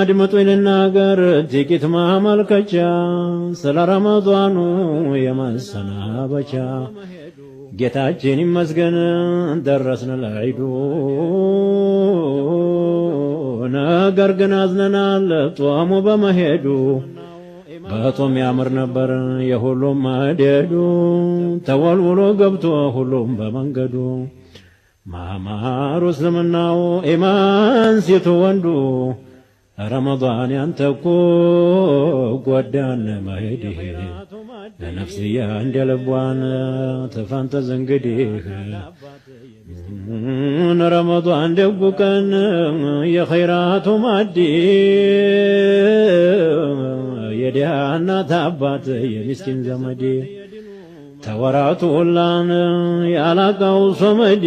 አድምጡኝ ልናገር ጥቂት ማመልከቻ ስለ ረመዷኑ የመሰናበቻ ጌታችን ይመስገን ደረስን ለዒዱ ነገር ግን አዝነናል ጧሙ በመሄዱ በጦም ያምር ነበር የሁሉም መደዱ ተወልውሎ ገብቶ ሁሉም በመንገዱ ማማሩ እስልምናው ኢማን ሴቱ ወንዱ ረመዷን ያንተኮ ጎዳን መሄድህ ለነፍስያ እንደልቧን ተፋንተዝ እንግዲህ ረመዷን ደጉ ቀን የኸይራቱ ማዲ የድሃ እናት አባት የሚስኪን ዘመድ ተወራቱ ሁላን ያላቃው ሶመዲ